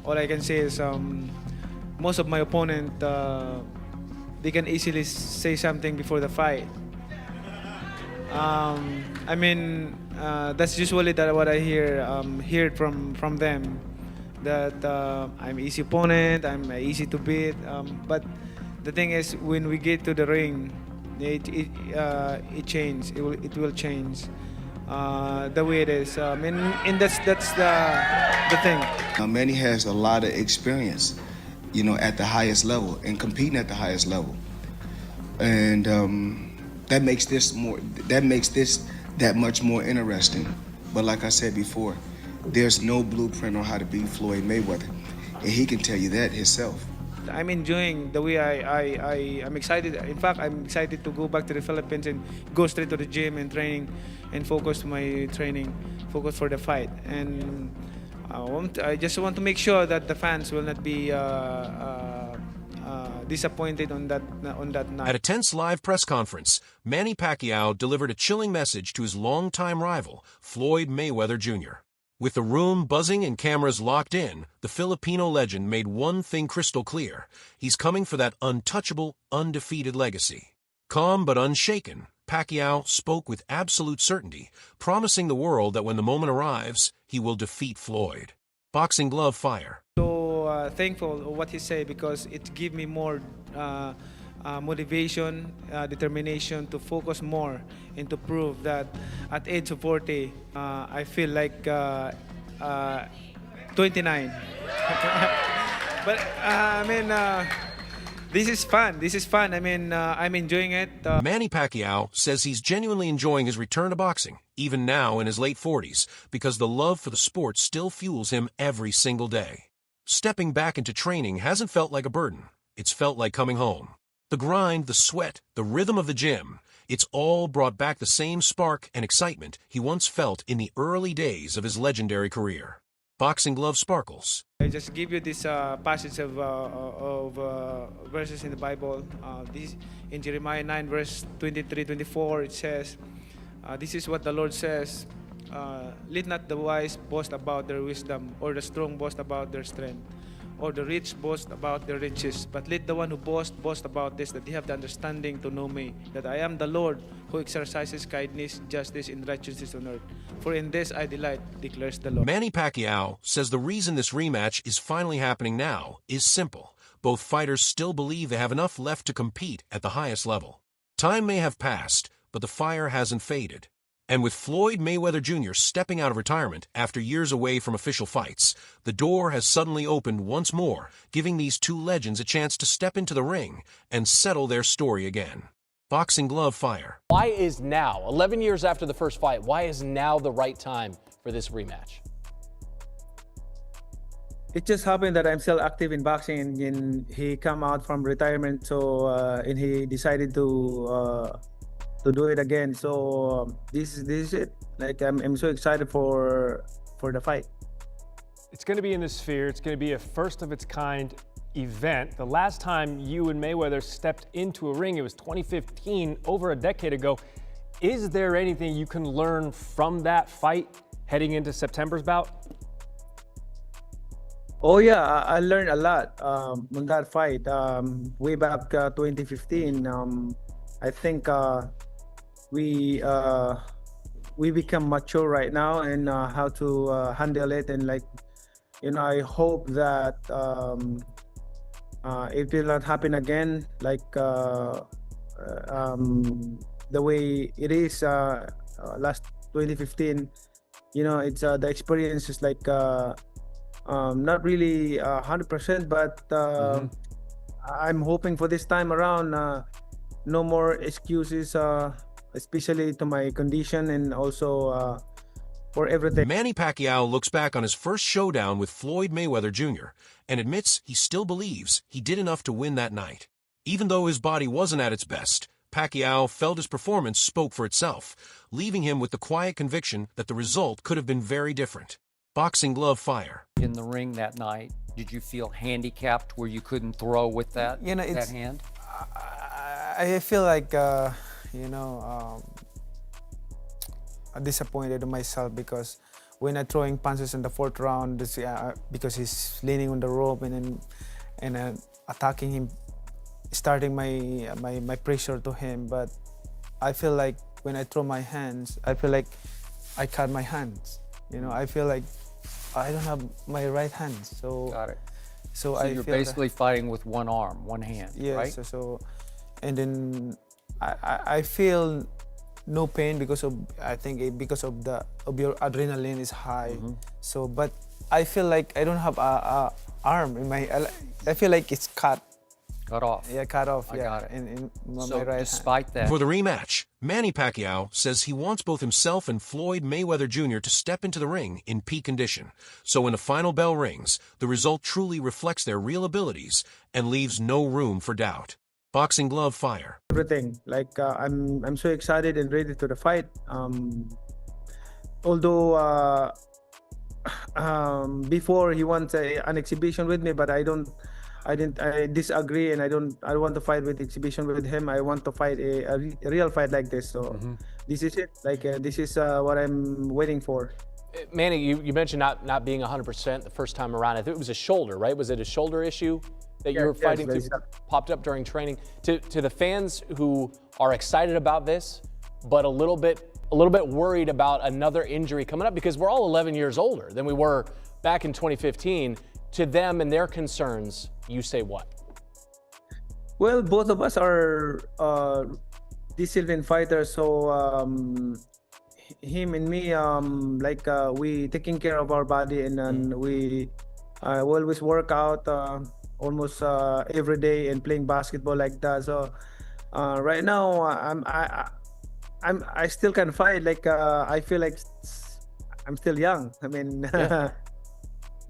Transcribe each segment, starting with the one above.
all I can say is most of my opponent, they can easily say something before the fight. I mean, that's usually that what I heard from them, that I'm easy opponent, I'm easy to beat. But the thing is, when we get to the ring, it change. It will change the way it is. And that's the thing. Manny has a lot of experience, at the highest level and competing at the highest level, and that makes this that much more interesting. But like I said before, there's no blueprint on how to beat Floyd Mayweather, and he can tell you that himself. I'm enjoying the way I'm excited. In fact, I'm excited to go back to the Philippines and go straight to the gym and training and focus my training, focus for the fight. And I just want to make sure that the fans will not be disappointed on that night. At a tense live press conference, Manny Pacquiao delivered a chilling message to his longtime rival, Floyd Mayweather Jr. With the room buzzing and cameras locked in, the Filipino legend made one thing crystal clear. He's coming for that untouchable, undefeated legacy. Calm but unshaken, Pacquiao spoke with absolute certainty, promising the world that when the moment arrives, he will defeat Floyd. Boxing glove fire. So thankful of what he said, because it gave me more motivation, determination to focus more and to prove that at age of 40, I feel like 29. But this is fun. This is fun. I'm enjoying it. Manny Pacquiao says he's genuinely enjoying his return to boxing, even now in his late 40s, because the love for the sport still fuels him every single day. Stepping back into training hasn't felt like a burden. It's felt like coming home. The grind, the sweat, the rhythm of the gym, it's all brought back the same spark and excitement he once felt in the early days of his legendary career. Boxing glove sparkles. I just give you this passage of verses in the Bible. This in Jeremiah 9, verse 23-24, it says, this is what the Lord says, let not the wise boast about their wisdom, or the strong boast about their strength, or the rich boast about their riches, but let the one who boast about this, that they have the understanding to know me, that I am the Lord who exercises kindness, justice, and righteousness on earth. For in this I delight, declares the Lord. Manny Pacquiao says the reason this rematch is finally happening now is simple. Both fighters still believe they have enough left to compete at the highest level. Time may have passed, but the fire hasn't faded. And with Floyd Mayweather Jr. stepping out of retirement after years away from official fights, the door has suddenly opened once more, giving these two legends a chance to step into the ring and settle their story again. Boxing glove fire. Why is now, 11 years after the first fight, why is now the right time for this rematch? It just happened that I'm still active in boxing, and he come out from retirement, so and he decided to do it again. So this is it. Like I'm so excited for the fight. It's going to be in the Sphere. It's going to be a first of its kind event. The last time you and Mayweather stepped into a ring, it was 2015, over a decade ago. Is there anything you can learn from that fight heading into September's bout? Oh yeah, I learned a lot on that fight. Way back 2015, I think we become mature right now, and how to handle it, and I hope that it will not happen again, like the way it is last 2015. It's the experience is like not really 100%, but I'm hoping for this time around no more excuses, especially to my condition, and also for everything. Manny Pacquiao looks back on his first showdown with Floyd Mayweather Jr. and admits he still believes he did enough to win that night. Even though his body wasn't at its best, Pacquiao felt his performance spoke for itself, leaving him with the quiet conviction that the result could have been very different. Boxing glove fire. In the ring that night, did you feel handicapped where you couldn't throw with that, that hand? I feel like disappointed in myself, because when I throwing punches in the 4th round, because he's leaning on the rope and attacking him, starting my pressure to him. But I feel like when I throw my hands, I feel like I cut my hands. You know, I feel like I don't have my right hand. So Got it. So So I you're feel basically fighting with one arm, one hand, yes. right? So and then I feel no pain because of, I think because of your adrenaline is high. So but I feel like I don't have a arm in my. I feel like it's cut. Cut off. Yeah, cut off. I Yeah, got it. in my So right hand. despite that, For the rematch, Manny Pacquiao says he wants both himself and Floyd Mayweather Jr. to step into the ring in peak condition. So when the final bell rings, the result truly reflects their real abilities and leaves no room for doubt. Boxing glove fire. Everything. Like I'm so excited and ready to the fight. Although before he wants an exhibition with me, but I disagree, and I don't want to fight with exhibition with him. I want to fight a real fight like this. So this is it. Like this is what I'm waiting for. Manny, you mentioned not being 100% the first time around. I think it was a shoulder, right? Was it a shoulder issue that you were fighting through? Popped up during training. To the fans who are excited about this, but a little bit worried about another injury coming up, because we're all 11 years older than we were back in 2015. To them and their concerns, you say what? Well, both of us are disciplined fighters, so him and me, we taking care of our body, and we always work out almost every day and playing basketball like that. So right now, I still can fight. Like I feel like I'm still young. I mean. Yeah.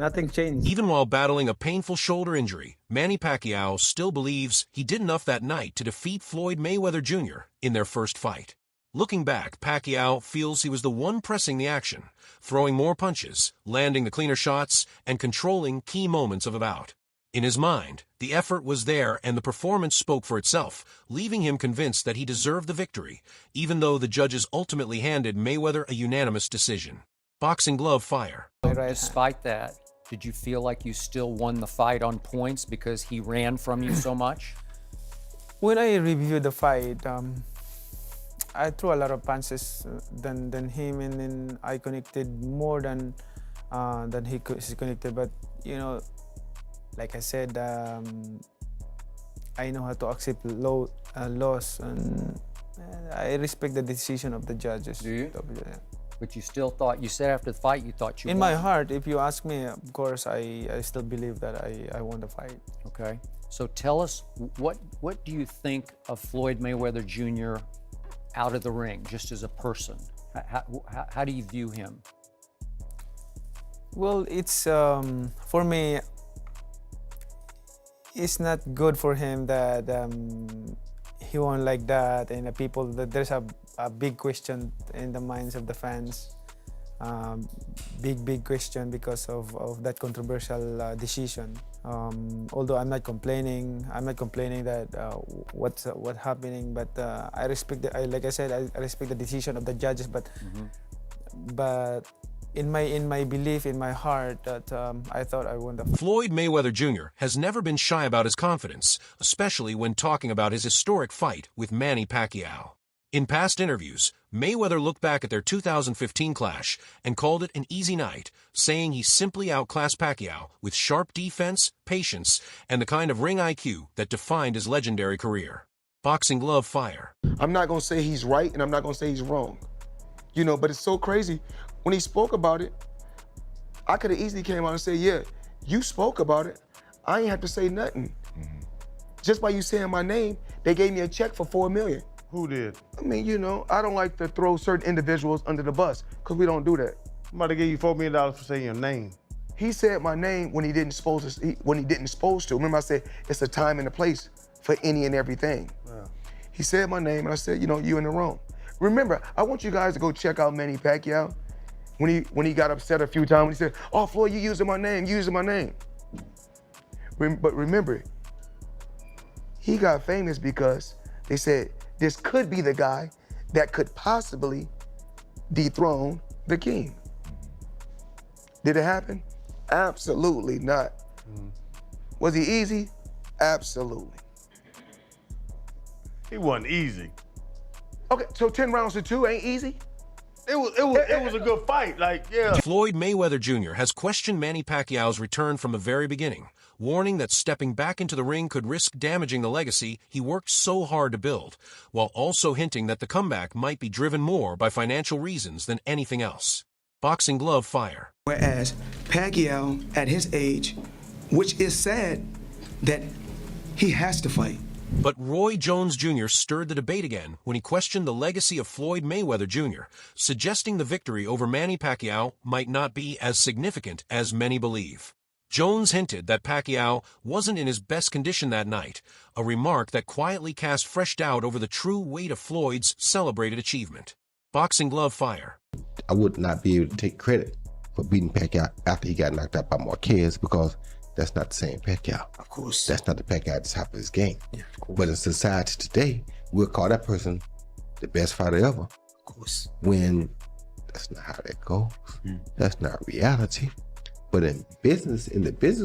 Nothing changed. Even while battling a painful shoulder injury, Manny Pacquiao still believes he did enough that night to defeat Floyd Mayweather Jr. in their first fight. Looking back, Pacquiao feels he was the one pressing the action, throwing more punches, landing the cleaner shots, and controlling key moments of a bout. In his mind, the effort was there and the performance spoke for itself, leaving him convinced that he deserved the victory, even though the judges ultimately handed Mayweather a unanimous decision. Boxing glove fire. despite that, did you feel like you still won the fight on points because he ran from you so much? When I reviewed the fight, I threw a lot of punches than him, and then I connected more than he connected. But you know, like I said, I know how to accept loss, and I respect the decision of the judges. Do you? But you still thought, you said after the fight, you thought you won. In my heart, if you ask me, of course, I still believe that I won the fight. Okay. So tell us, what do you think of Floyd Mayweather Jr. out of the ring, just as a person? How do you view him? Well, it's, for me, it's not good for him that he won like that, and there's a big question in the minds of the fans. Big question because of that controversial decision. Although I'm not complaining that what's happening, but I respect like I said, I respect the decision of the judges. But in my belief, in my heart, that I thought I won the fight. Floyd Mayweather Jr. has never been shy about his confidence, especially when talking about his historic fight with Manny Pacquiao. In past interviews, Mayweather looked back at their 2015 clash and called it an easy night, saying he simply outclassed Pacquiao with sharp defense, patience, and the kind of ring IQ that defined his legendary career. Boxing glove fire. I'm not going to say he's right, and I'm not going to say he's wrong. You know, but it's so crazy. When he spoke about it, I could have easily came out and said, yeah, you spoke about it. I ain't have to say nothing. Just by you saying my name, they gave me a check for $4 million. Who did? I mean, you know, I don't like to throw certain individuals under the bus, because we don't do that. Somebody gave you $4 million for saying your name. He said my name when he didn't supposed to. Remember, I said it's a time and a place for any and everything. Yeah. He said my name, and I said, you know, you in the wrong. Remember, I want you guys to go check out Manny Pacquiao. When he got upset a few times, when he said, oh, Floyd, you using my name, But remember, he got famous because they said, this could be the guy that could possibly dethrone the king. Did it happen? Absolutely not. Was he easy? Absolutely. He wasn't easy. Okay, so 10 rounds to 2 ain't easy? It was a good fight. Like, yeah. Floyd Mayweather Jr. has questioned Manny Pacquiao's return from the very beginning, warning that stepping back into the ring could risk damaging the legacy he worked so hard to build, while also hinting that the comeback might be driven more by financial reasons than anything else. Boxing glove fire. Whereas Pacquiao, at his age, which is sad that he has to fight. But Roy Jones Jr. stirred the debate again when he questioned the legacy of Floyd Mayweather Jr., suggesting the victory over Manny Pacquiao might not be as significant as many believe. Jones hinted that Pacquiao wasn't in his best condition that night, a remark that quietly cast fresh doubt over the true weight of Floyd's celebrated achievement. Boxing glove fire. I would not be able to take credit for beating Pacquiao after he got knocked out by Marquez because that's not the same Pacquiao. Of course. That's not the Pacquiao at the top of his game. Yeah, of course. But in society today, we'll call that person the best fighter ever. Of course. When that's not how that goes. That's not reality. But in the business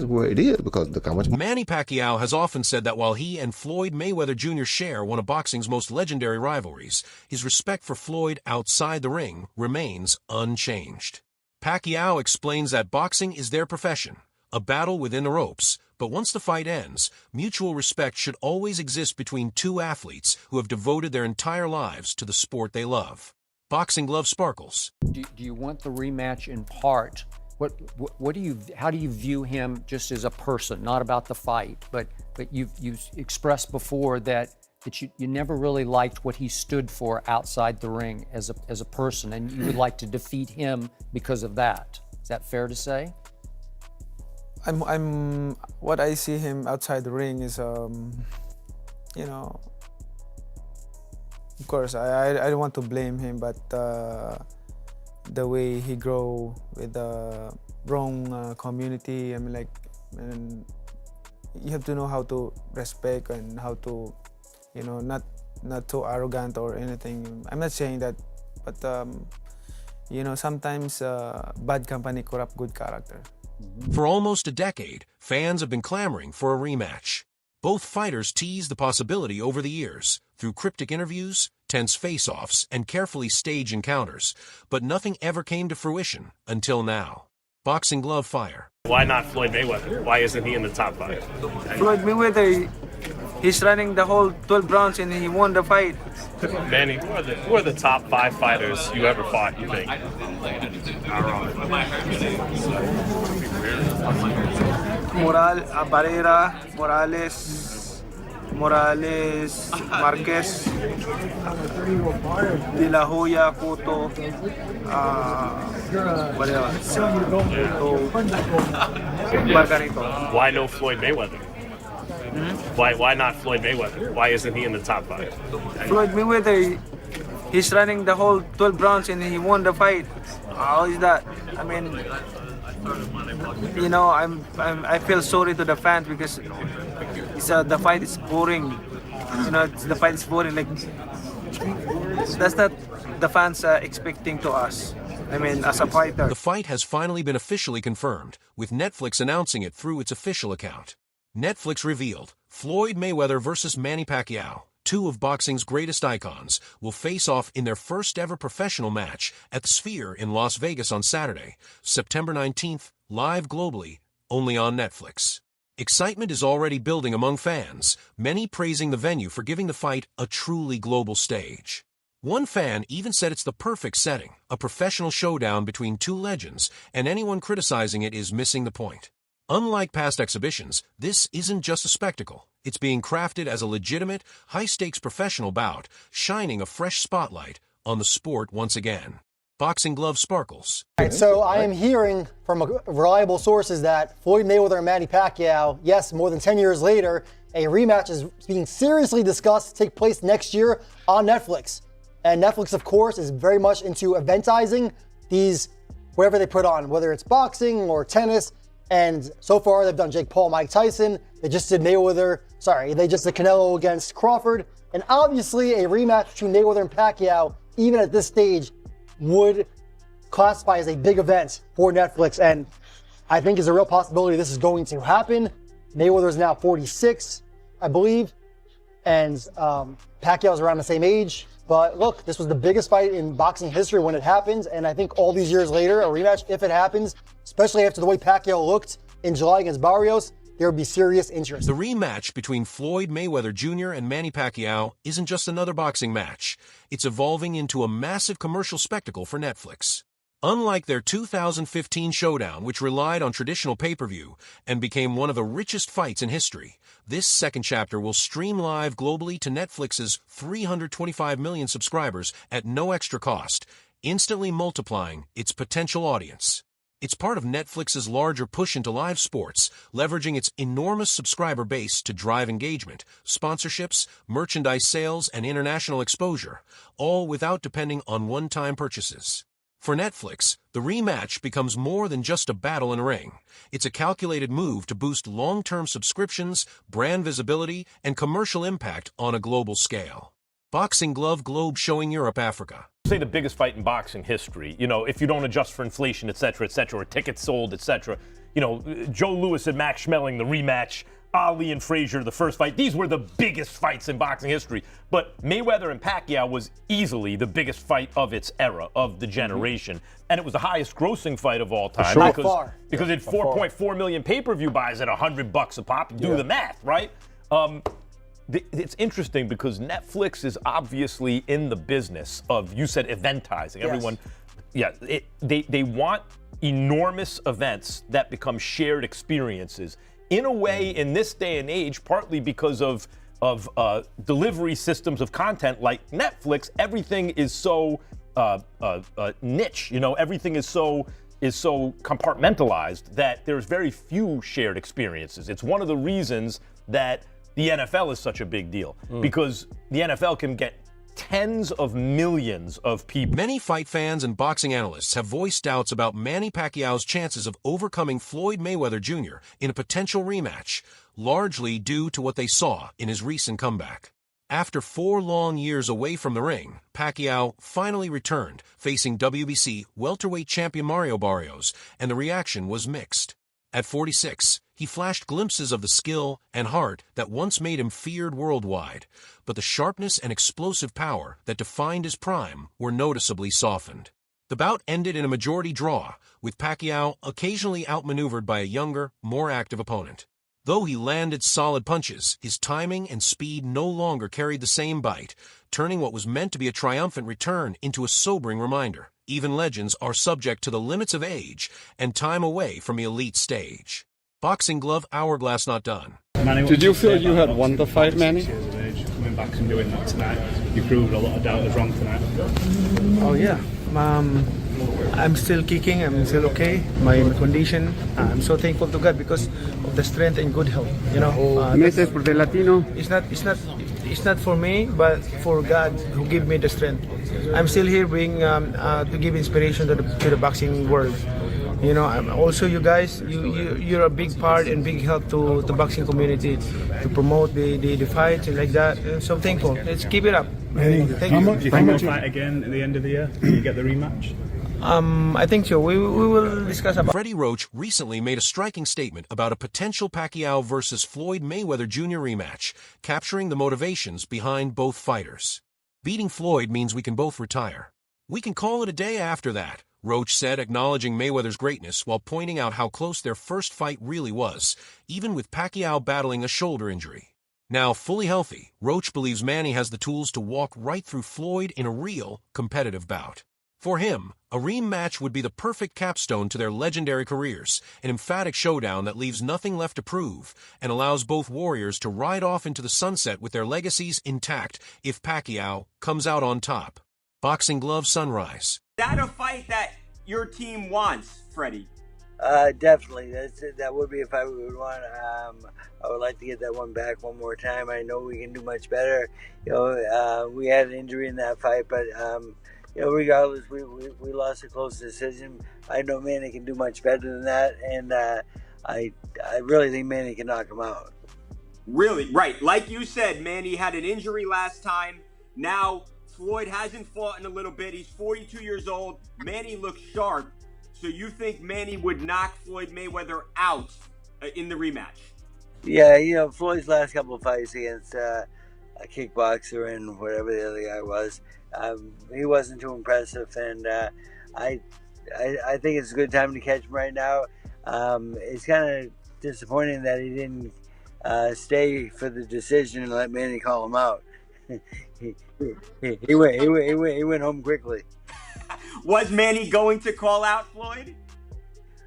world, it is, because look how much. Manny Pacquiao has often said that while he and Floyd Mayweather Jr. share one of boxing's most legendary rivalries, his respect for Floyd outside the ring remains unchanged. Pacquiao explains that boxing is their profession, a battle within the ropes, but once the fight ends, mutual respect should always exist between two athletes who have devoted their entire lives to the sport they love. Boxing glove sparkles. Do you want the rematch in part? How do you view him just as a person, not about the fight, but you've expressed before that you never really liked what he stood for outside the ring as a person, and you would like to defeat him because of that. Is that fair to say? I'm what I see him outside the ring is, of course, I don't want to blame him, but the way he grow with the wrong community, and you have to know how to respect and how to, not too arrogant or anything. I'm not saying that, but sometimes bad company corrupt good character. For almost a decade, fans have been clamoring for a rematch. Both fighters teased the possibility over the years, through cryptic interviews, tense face-offs, and carefully staged encounters, but nothing ever came to fruition until now. Boxing glove fire. Why not Floyd Mayweather? Why isn't he in the top 5? Floyd Mayweather, he's running the whole 12 rounds and he won the fight. Manny, who are the top 5 fighters you ever fought, you think? Barrera, Morales, Marquez, De La Hoya, Cotto, Margarito. Why no Floyd Mayweather? Why not Floyd Mayweather? Why isn't he in the top 5? Floyd Mayweather, he's running the whole 12 rounds and he won the fight. How is that? I mean, I feel sorry to the fans because the fight is boring. The fight is boring. Like, that's not the fans expecting to us. I mean, as a fighter. The fight has finally been officially confirmed, with Netflix announcing it through its official account. Netflix revealed Floyd Mayweather versus Manny Pacquiao, two of boxing's greatest icons, will face off in their first ever professional match at the Sphere in Las Vegas on Saturday, September 19th, live globally, only on Netflix. Excitement is already building among fans, many praising the venue for giving the fight a truly global stage. One fan even said it's the perfect setting, a professional showdown between two legends, and anyone criticizing it is missing the point. Unlike past exhibitions, this isn't just a spectacle. It's being crafted as a legitimate, high-stakes professional bout, shining a fresh spotlight on the sport once again. Boxing glove sparkles. All right, so I am hearing from reliable sources that Floyd Mayweather and Manny Pacquiao, yes, more than 10 years later, a rematch is being seriously discussed to take place next year on Netflix. And Netflix, of course, is very much into eventizing these, whatever they put on, whether it's boxing or tennis. And so far, they've done Jake Paul, Mike Tyson. They just did Canelo against Crawford. And obviously, a rematch between Mayweather and Pacquiao, even at this stage, would classified as a big event for Netflix, and I think there's a real possibility this is going to happen. Mayweather is now 46, I believe, and Pacquiao is around the same age. But look, this was the biggest fight in boxing history when it happened, and I think all these years later, a rematch, if it happens, especially after the way Pacquiao looked in July against Barrios, there would be serious interest. The rematch between Floyd Mayweather Jr. and Manny Pacquiao isn't just another boxing match. It's evolving into a massive commercial spectacle for Netflix. Unlike their 2015 showdown, which relied on traditional pay-per-view and became one of the richest fights in history, this second chapter will stream live globally to Netflix's 325 million subscribers at no extra cost, instantly multiplying its potential audience. It's part of Netflix's larger push into live sports, leveraging its enormous subscriber base to drive engagement, sponsorships, merchandise sales, and international exposure, all without depending on one-time purchases. For Netflix, the rematch becomes more than just a battle in a ring. It's a calculated move to boost long-term subscriptions, brand visibility, and commercial impact on a global scale. Boxing Glove Globe showing Europe, Africa. Say the biggest fight in boxing history, you know, if you don't adjust for inflation, et cetera, or tickets sold, et cetera. You know, Joe Louis and Max Schmeling, the rematch, Ali and Frazier, the first fight. These were the biggest fights in boxing history. But Mayweather and Pacquiao was easily the biggest fight of its era, of the generation. And it was the highest grossing fight of all time. Sure. Because it had 4.4 million pay-per-view buys at $100 a pop. Do the math, right? It's interesting because Netflix is obviously in the business of, you said, eventizing. Yes. Everyone, they want enormous events that become shared experiences. In a way, in this day and age, partly because of delivery systems of content like Netflix, everything is so niche. You know, everything is so compartmentalized that there's very few shared experiences. It's one of the reasons that the NFL is such a big deal, because the NFL can get tens of millions of people. Many fight fans and boxing analysts have voiced doubts about Manny Pacquiao's chances of overcoming Floyd Mayweather Jr. in a potential rematch, largely due to what they saw in his recent comeback. After 4 long years away from the ring, Pacquiao finally returned, facing WBC welterweight champion Mario Barrios, and the reaction was mixed. At 46, he flashed glimpses of the skill and heart that once made him feared worldwide, but the sharpness and explosive power that defined his prime were noticeably softened. The bout ended in a majority draw, with Pacquiao occasionally outmaneuvered by a younger, more active opponent. Though he landed solid punches, his timing and speed no longer carried the same bite, turning what was meant to be a triumphant return into a sobering reminder. Even legends are subject to the limits of age and time away from the elite stage. Boxing Glove Hourglass not done. Did you feel you had won the fight, Manny? Coming back and doing that tonight, you proved a lot of doubters wrong tonight. Oh yeah, I'm still kicking. I'm still okay. My condition. I'm so thankful to God because of the strength and good health. You know, Message for the Latino. It's not for me, but for God who gave me the strength. I'm still here being to give inspiration to the boxing world. You know, also you guys, you're a big part and big help to the boxing community to promote the fights and like that. So thankful. Let's keep it up. Thank you. Do you think we'll fight again at the end of the year? Do you get the rematch? I think so. We will discuss about. Freddie Roach recently made a striking statement about a potential Pacquiao versus Floyd Mayweather Jr. rematch, capturing the motivations behind both fighters. Beating Floyd means we can both retire. We can call it a day after that, Roach said, acknowledging Mayweather's greatness while pointing out how close their first fight really was, even with Pacquiao battling a shoulder injury. Now fully healthy, Roach believes Manny has the tools to walk right through Floyd in a real, competitive bout. For him, a rematch would be the perfect capstone to their legendary careers, an emphatic showdown that leaves nothing left to prove and allows both warriors to ride off into the sunset with their legacies intact if Pacquiao comes out on top. Boxing Glove Sunrise. Is that a fight that your team wants, Freddie? Definitely. That would be a fight we would want. I would like to get that one back one more time. I know we can do much better. You know, we had an injury in that fight, but you know, regardless, we lost a close decision. I know Manny can do much better than that, and I really think Manny can knock him out. Really? Right. Like you said, Manny had an injury last time. Now Floyd hasn't fought in a little bit. He's 42 years old. Manny looks sharp. So you think Manny would knock Floyd Mayweather out in the rematch? Yeah, Floyd's last couple of fights against a kickboxer and whatever the other guy was, he wasn't too impressive, and I think it's a good time to catch him right now. It's kind of disappointing that he didn't stay for the decision and let Manny call him out. he went home quickly. Was Manny going to call out Floyd?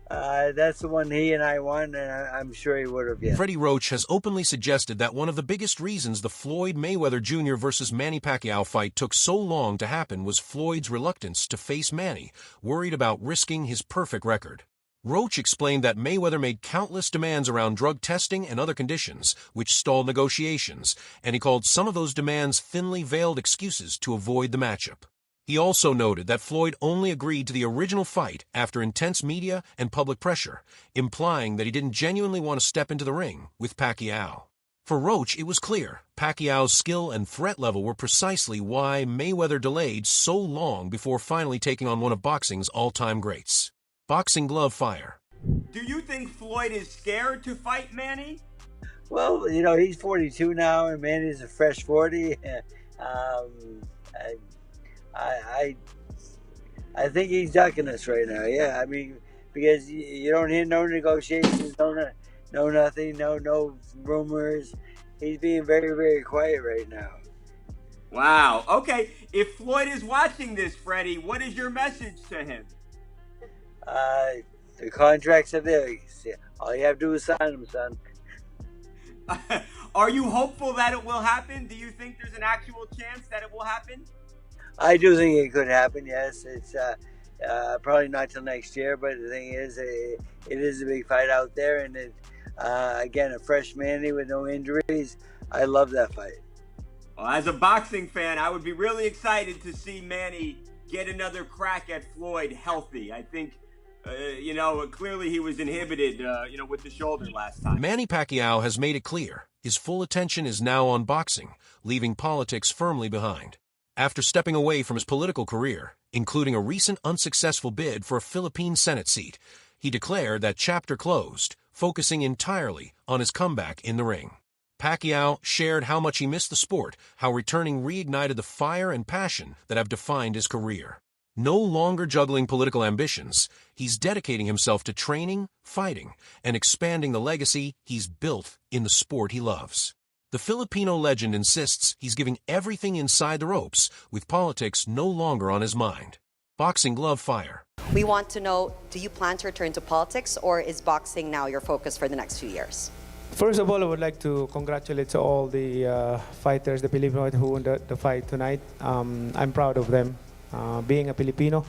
That's the one he and I won, and I'm sure he would have. Yeah. Freddie Roach has openly suggested that one of the biggest reasons the Floyd Mayweather Jr. versus Manny Pacquiao fight took so long to happen was Floyd's reluctance to face Manny, worried about risking his perfect record. Roach explained that Mayweather made countless demands around drug testing and other conditions, which stalled negotiations, and he called some of those demands thinly veiled excuses to avoid the matchup. He also noted that Floyd only agreed to the original fight after intense media and public pressure, implying that he didn't genuinely want to step into the ring with Pacquiao. For Roach, it was clear Pacquiao's skill and threat level were precisely why Mayweather delayed so long before finally taking on one of boxing's all-time greats. Boxing glove fire. Do you think Floyd is scared to fight Manny? Well, he's 42 now, and Manny's a fresh 40. I think he's ducking us right now. Yeah, I mean, because you don't hear no negotiations, no nothing, no rumors. He's being very, very quiet right now. Wow. Okay. If Floyd is watching this, Freddie, what is your message to him? The contracts are there. All you have to do is sign them, son. Are you hopeful that it will happen? Do you think there's an actual chance that it will happen? I do think it could happen, yes. It's probably not till next year, but the thing is, it is a big fight out there, and again, a fresh Manny with no injuries. I love that fight. Well, as a boxing fan, I would be really excited to see Manny get another crack at Floyd healthy. I think, clearly he was inhibited, with the shoulder last time. Manny Pacquiao has made it clear his full attention is now on boxing, leaving politics firmly behind. After stepping away from his political career, including a recent unsuccessful bid for a Philippine Senate seat, he declared that chapter closed, focusing entirely on his comeback in the ring. Pacquiao shared how much he missed the sport, how returning reignited the fire and passion that have defined his career. No longer juggling political ambitions, he's dedicating himself to training, fighting, and expanding the legacy he's built in the sport he loves. The Filipino legend insists he's giving everything inside the ropes, with politics no longer on his mind. Boxing glove fire. We want to know, do you plan to return to politics, or is boxing now your focus for the next few years? First of all, I would like to congratulate all the fighters, the Filipino who won the fight tonight. I'm proud of them, being a Filipino.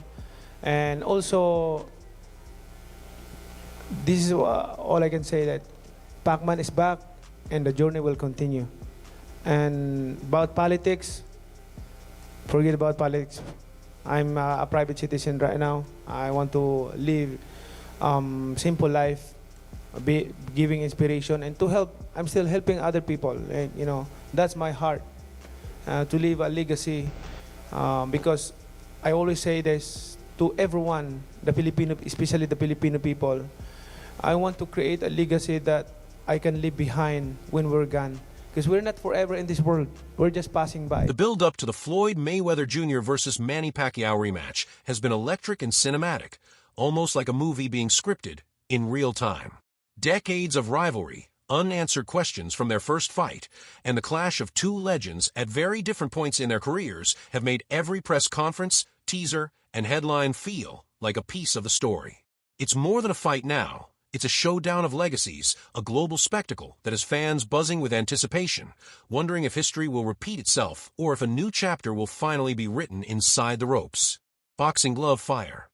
And also, this is all I can say, that Pacman is back, and the journey will continue. And about politics, forget about politics. I'm a private citizen right now. I want to live simple life, be giving inspiration, and to help. I'm still helping other people, and that's my heart, to leave a legacy. Because I always say this to everyone, the Filipino, especially the Filipino people. I want to create a legacy that I can leave behind when we're gone. Because we're not forever in this world. We're just passing by. The build-up to the Floyd Mayweather Jr. versus Manny Pacquiao rematch has been electric and cinematic, almost like a movie being scripted in real time. Decades of rivalry, unanswered questions from their first fight, and the clash of two legends at very different points in their careers have made every press conference, teaser, and headline feel like a piece of the story. It's more than a fight now. It's a showdown of legacies, a global spectacle that has fans buzzing with anticipation, wondering if history will repeat itself or if a new chapter will finally be written inside the ropes. Boxing glove fire.